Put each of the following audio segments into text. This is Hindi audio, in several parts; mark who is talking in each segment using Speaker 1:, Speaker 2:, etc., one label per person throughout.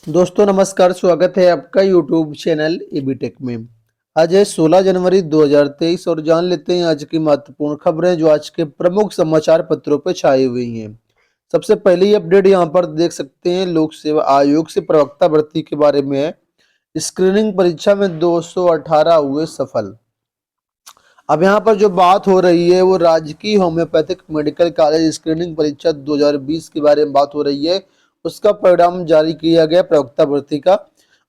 Speaker 1: दोस्तों नमस्कार, स्वागत है आपका यूट्यूब चैनल एबीटेक में। आज है 16 जनवरी 2023 और जान लेते हैं आज की महत्वपूर्ण खबरें जो आज के प्रमुख समाचार पत्रों पर छाई हुई हैं। सबसे पहली अपडेट यहाँ पर देख सकते हैं, लोक सेवा आयोग से प्रवक्ता भर्ती के बारे में है। स्क्रीनिंग परीक्षा में 218 हुए सफल। अब यहाँ पर जो बात हो रही है वो राजकीय होम्योपैथिक मेडिकल कॉलेज स्क्रीनिंग परीक्षा 2020 के बारे में बात हो रही है। उसका परिणाम जारी किया गया प्रवक्ता भर्ती का,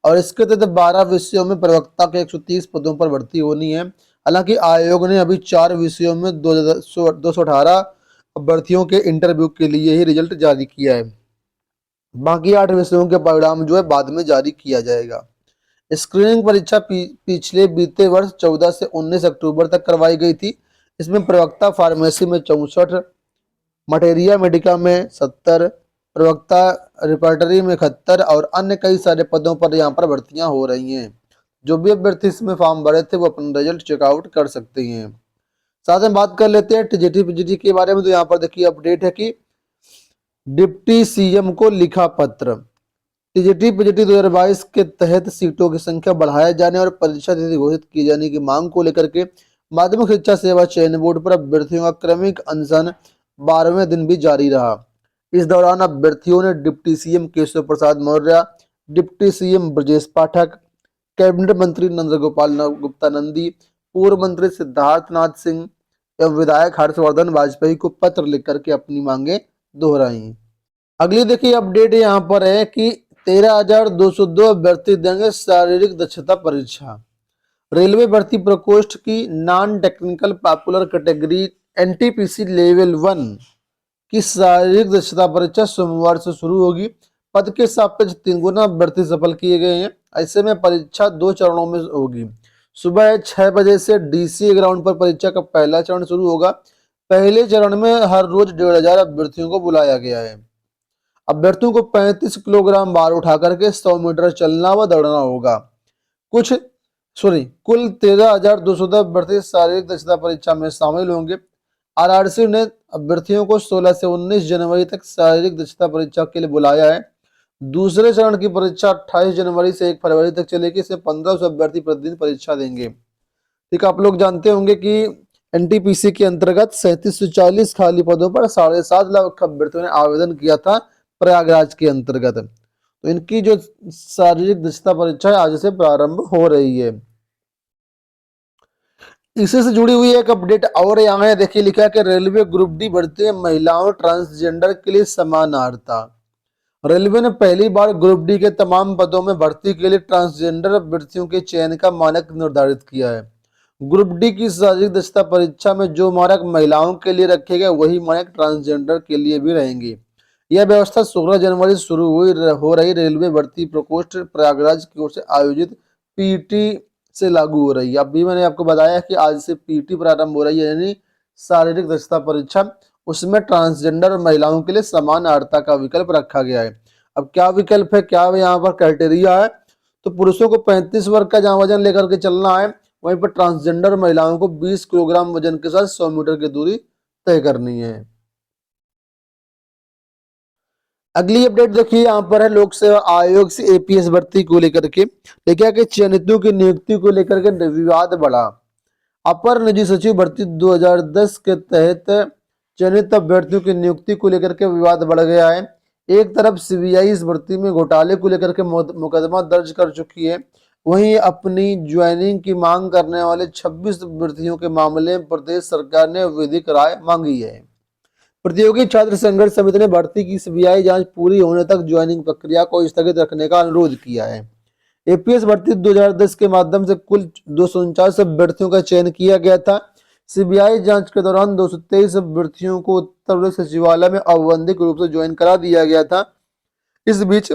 Speaker 1: और इसके तहत 12 विषयों में प्रवक्ता के 130 पदों पर भर्ती होनी है। हालांकि आयोग ने अभी 4 विषयों में 218 अभ्यर्थियों के इंटरव्यू के लिए ही रिजल्ट जारी किया है। बाकी 8 विषयों के परिणाम जो है बाद में जारी किया जाएगा। स्क्रीनिंग परीक्षा पिछले बीते वर्ष 14 से 19 अक्टूबर तक करवाई गई थी। इसमें प्रवक्ता फार्मेसी में 64, मटेरिया मेडिका में 70, प्रवक्ता रिपर्टरी में 71 और अन्य कई सारे पदों पर यहाँ पर भर्तियां हो रही हैं। जो भी अभ्यर्थी इसमें फॉर्म भरे थे वो अपना रिजल्ट चेकआउट कर सकते हैं। साथ में बात कर लेते हैं टीजीटी पीजीटी के बारे में। तो यहाँ पर देखिए अपडेट है कि डिप्टी सीएम को लिखा पत्र। टीजीटी पीजीटी 2022 के तहत सीटों की संख्या बढ़ाए जाने और परीक्षा तिथि घोषित किए जाने की मांग को लेकर के माध्यमिक शिक्षा सेवा चयन बोर्ड पर अभ्यर्थियों का क्रमिक अनशन 12वें दिन भी जारी रहा। इस दौरान अभ्यर्थियों ने deputy CM Keshav Prasad Maurya, deputy CM Brajesh Pathak, cabinet मंत्री नंदगोपाल गुप्ता नंदी, पूर्व मंत्री सिद्धार्थ नाथ सिंह एवं विधायक हर्षवर्धन वाजपेयी को पत्र लिख करके अपनी मांगे दोहराई। अगली देखिए अपडेट यहाँ पर है कि 13,202 अभ्यर्थी देंगे शारीरिक दक्षता परीक्षा। रेलवे भर्ती प्रकोष्ठ की non technical popular category NTPC level 1 की शारीरिक दक्षता परीक्षा सोमवार से शुरू होगी। पद के सापेक्ष 3 गुना अभ्यर्थी सफल किए गए हैं। ऐसे में परीक्षा 2 चरणों में होगी। सुबह 6 बजे से डीसी ग्राउंड पर परीक्षा का पहला चरण शुरू होगा। पहले चरण में हर रोज 1,500 अभ्यर्थियों को बुलाया गया है। अभ्यर्थियों को 35 किलोग्राम भार उठा करके 100 मीटर चलना व दौड़ना होगा। कुल 13,210 अभ्यर्थी शारीरिक दक्षता परीक्षा में शामिल होंगे। आरआरसी ने अभ्यर्थियों को 16 से 19 जनवरी तक शारीरिक दक्षता परीक्षा के लिए बुलाया है। दूसरे चरण की परीक्षा 28 जनवरी से 1 फरवरी तक चलेगी। इसमें 1500 अभ्यर्थी प्रतिदिन परीक्षा देंगे। ठीक, आप लोग जानते होंगे कि एनटीपीसी के अंतर्गत 3740 खाली पदों पर 7.5 लाख अभ्यर्थियों ने आवेदन किया था प्रयागराज के अंतर्गत। तो इनकी जो शारीरिक दक्षता परीक्षा है आज से प्रारंभ हो रही है। इसी से जुड़ी हुई एक अपडेट और यहाँ है, देखिए लिखा है कि रेलवे ग्रुप डी भर्ती में महिलाओं ट्रांसजेंडर के लिए समानार्हता। रेलवे ने पहली बार ग्रुप डी के तमाम पदों में भर्ती के लिए ट्रांसजेंडर अभ्यर्थियों के चयन का मानक निर्धारित किया है। ग्रुप डी की शारीरिक दक्षता परीक्षा में जो मानक महिलाओं के लिए रखे गए वही मानक ट्रांसजेंडर के लिए भी रहेंगे। यह व्यवस्था 16 जनवरी से शुरू हो रही रेलवे भर्ती प्रकोष्ठ प्रयागराज की ओर से आयोजित पीटी से लागू हो रही है। अभी मैंने आपको बताया कि आज से पीटी प्रारंभ हो रही है, यानी शारीरिक दक्षता परीक्षा। उसमें ट्रांसजेंडर और महिलाओं के लिए समानार्हता का विकल्प रखा गया है। अब क्या विकल्प है, क्या यहाँ पर क्राइटेरिया है, तो पुरुषों को 35 वर्ग का जहाँ वजन लेकर के चलना है, वहीं पर ट्रांसजेंडर महिलाओं को 20 किलोग्राम वजन के साथ 100 मीटर की दूरी तय करनी है। अगली अपडेट देखिए यहाँ पर है लोक सेवा आयोग से एपीएस भर्ती को लेकर के। देखिए कि चयनितों की नियुक्ति को लेकर के विवाद बढ़ा। अपर निजी सचिव भर्ती 2010 के तहत चयनित अभ्यर्थियों की नियुक्ति को लेकर के विवाद बढ़ गया है। एक तरफ सीबीआई इस भर्ती में घोटाले को लेकर के मुकदमा दर्ज कर चुकी है, वहीं अपनी ज्वाइनिंग की मांग करने वाले 26 अभ्यर्थियों के मामले में प्रदेश सरकार ने विधिक राय मांगी है। प्रतियोगी छात्र संघर्ष समिति ने भर्ती की सीबीआई जांच पूरी होने तक ज्वाइनिंग प्रक्रिया को स्थगित रखने का अनुरोध किया है। एपीएस भर्ती 2010 के माध्यम से कुल 249 अभ्यर्थियों का चयन किया गया था। सीबीआई जांच के दौरान 223 अभ्यर्थियों को उत्तर प्रदेश सचिवालय में औपबंधिक रूप से ज्वाइन करा दिया गया था। इस बीच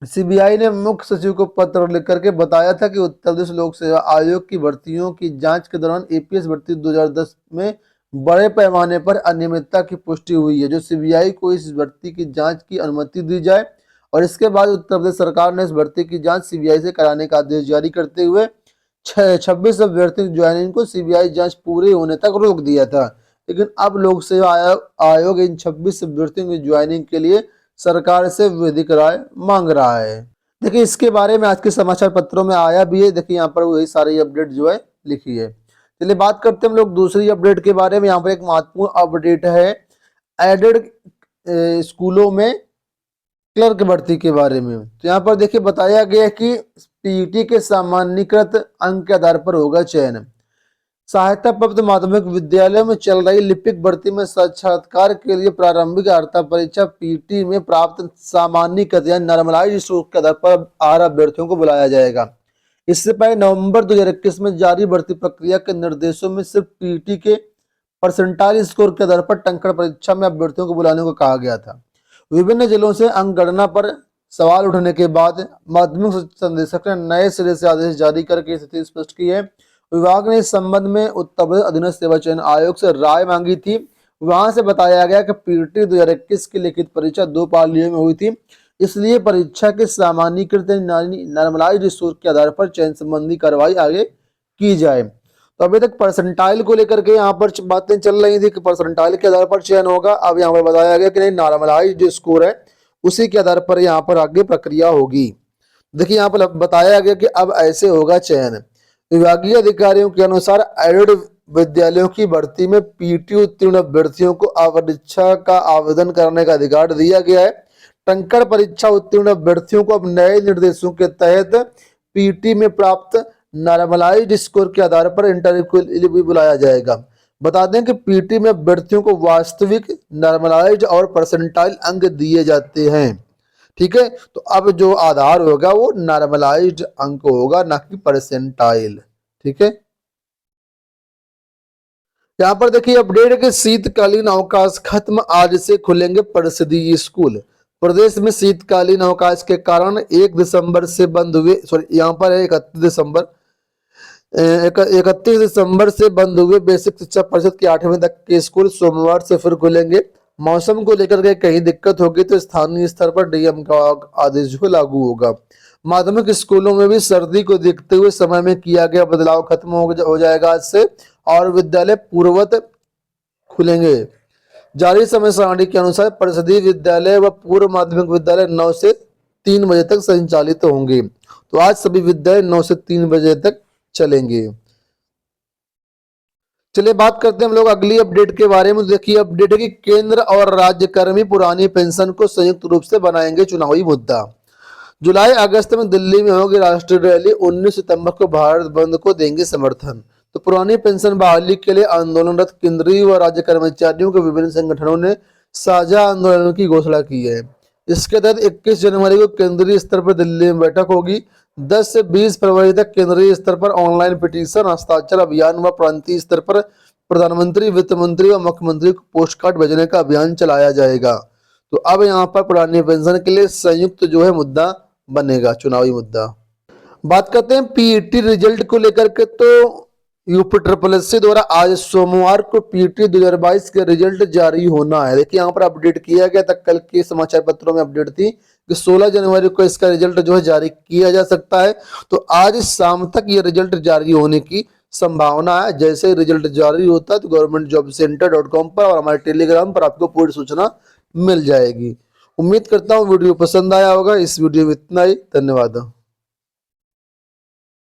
Speaker 1: सीबीआई ने मुख्य सचिव को पत्र लिख करके बताया था कि उत्तर प्रदेश लोक सेवा आयोग की भर्तियों की जांच के दौरान एपीएस भर्ती 2010 में बड़े पैमाने पर अनियमितता की पुष्टि हुई है, जो सीबीआई को इस भर्ती की जांच की अनुमति दी जाए। और इसके बाद उत्तर प्रदेश सरकार ने इस भर्ती की जांच सीबीआई से कराने का आदेश जारी करते हुए 26 अभ्यर्थियों की ज्वाइनिंग को सीबीआई जांच पूरी होने तक रोक दिया था। लेकिन अब लोक सेवा आयोग इन 26 अभ्यर्थियों की ज्वाइनिंग के लिए सरकार से विधिक राय मांग रहा है। देखिए इसके बारे में आज के समाचार पत्रों में आया भी है। देखिए यहाँ पर वही सारी अपडेट जो है लिखी है। चलिए बात करते हैं हम लोग दूसरी अपडेट के बारे में। यहाँ पर एक महत्वपूर्ण अपडेट है एडेड स्कूलों में क्लर्क भर्ती के बारे में। तो यहाँ पर देखिए बताया गया है कि पीईटी के सामान्यकृत अंक के आधार पर होगा चयन। सहायता प्राप्त माध्यमिक विद्यालय में चल रही लिपिक भर्ती में साक्षात्कार के लिए प्रारंभिक अर्हता परीक्षा पीटी में प्राप्त सामान्यकृत या नॉर्मलाइज्ड स्कोर के आधार पर 8 अभ्यर्थियों को बुलाया जाएगा। इससे पहले नवंबर 2021 में जारी भर्ती प्रक्रिया के निर्देशों में सिर्फ पीटी के परसेंटाइल स्कोर के आधार पर टंकण परीक्षा में अभ्यर्थियों को बुलाने को कहा गया था। विभिन्न जिलों से अंक गणना पर सवाल उठने के बाद माध्यमिक संदेशक ने नए सिरे से आदेश जारी करके स्थिति स्पष्ट की है। विभाग ने इस संबंध में उत्तर प्रदेश अधीनस्थ सेवा चयन आयोग से राय मांगी थी। वहां से बताया गया कि पीटी 2021 की लिखित परीक्षा 2 पालियों में हुई थी, इसलिए परीक्षा के सामान्यकृत नॉर्मलाइज्ड स्कोर के आधार पर चयन संबंधी कार्रवाई आगे की जाए। तो अभी तक परसेंटाइल को लेकर के यहाँ पर बातें चल रही थी कि परसेंटाइल के आधार पर चयन होगा। अब यहाँ पर बताया गया कि नहीं, नॉर्मलाइज्ड जो स्कोर है उसी के आधार पर यहाँ पर आगे प्रक्रिया होगी। देखिए यहाँ पर बताया गया कि अब ऐसे होगा चयन। विभागीय अधिकारियों के अनुसार एडेड विद्यालयों की भर्ती में पीटी उत्तीर्ण अभ्यर्थियों को परीक्षा का आवेदन करने का अधिकार दिया गया है। टंकण परीक्षा उत्तीर्ण अभ्यर्थियों को अब नए निर्देशों के तहत पीटी में प्राप्त नॉर्मलाइज्ड स्कोर के आधार पर इंटरव्यू के लिए भी बुलाया जाएगा। बता दें कि पीटी में अभ्यर्थियों को वास्तविक, नॉर्मलाइज्ड और परसेंटाइल अंक दिए जाते हैं। ठीक है, तो अब जो आधार होगा वो नॉर्मलाइज्ड अंक होगा, ना कि परसेंटाइल। ठीक है, यहाँ पर देखिए अपडेट के शीतकालीन अवकाश खत्म, आज से खुलेंगे परिषदीय स्कूल। प्रदेश में शीतकालीन अवकाश के कारण 1 दिसंबर से बंद हुए, सॉरी यहाँ पर है 31 दिसंबर से बंद हुए बेसिक शिक्षा परिषद के 8वीं तक के स्कूल सोमवार से फिर खुलेंगे। मौसम को लेकर के कहीं दिक्कत होगी तो स्थानीय स्तर पर डीएम का आदेश जो लागू होगा। माध्यमिक स्कूलों में भी सर्दी को देखते हुए समय में किया गया बदलाव खत्म हो जाएगा आज से, और विद्यालय पूर्ववत खुलेंगे। जारी समय सारणी के अनुसार परिषदीय विद्यालय व पूर्व माध्यमिक विद्यालय 9 से 3 बजे तक संचालित होंगे। तो आज सभी विद्यालय 9 से 3 बजे तक चलेंगे। चलिए बात करते हैं हम लोग अगली अपडेट के बारे में। देखिए अपडेट है कि केंद्र और राज्य कर्मी पुरानी पेंशन को संयुक्त रूप से बनाएंगे चुनावी मुद्दा। जुलाई अगस्त में दिल्ली में होगी राष्ट्रीय रैली, 19 सितंबर को भारत बंद को देंगे समर्थन। तो पुरानी पेंशन बहाली के लिए आंदोलनरत केंद्रीय व राज्य कर्मचारियों के विभिन्न संगठनों ने साझा आंदोलन की घोषणा की है। इसके तहत 21 जनवरी को केंद्रीय स्तर पर दिल्ली में बैठक होगी। 10 से 20 फरवरी तक केंद्रीय स्तर पर ऑनलाइन पिटीशन हस्ताक्षर अभियान व प्रांतीय स्तर पर प्रधानमंत्री, वित्त मंत्री व मुख्यमंत्री को पोस्ट कार्ड भेजने का अभियान चलाया जाएगा। तो अब यहाँ पर पुरानी पेंशन के लिए संयुक्त जो है मुद्दा बनेगा, चुनावी मुद्दा। बात करते हैं पीईटी रिजल्ट को लेकर के। तो यूपी SSSC द्वारा आज सोमवार को पीईटी 2022 के रिजल्ट जारी होना है। देखिए यहाँ पर अपडेट किया गया था, कल के समाचार पत्रों में अपडेट थी कि 16 जनवरी को इसका रिजल्ट जो है जारी किया जा सकता है। तो आज शाम तक ये रिजल्ट जारी होने की संभावना है। जैसे ही रिजल्ट जारी होता है तो governmentjobcenter.com पर और हमारे टेलीग्राम पर आपको पूरी सूचना मिल जाएगी। उम्मीद करता हूँ वीडियो पसंद आया होगा। इस वीडियो में इतना ही, धन्यवाद।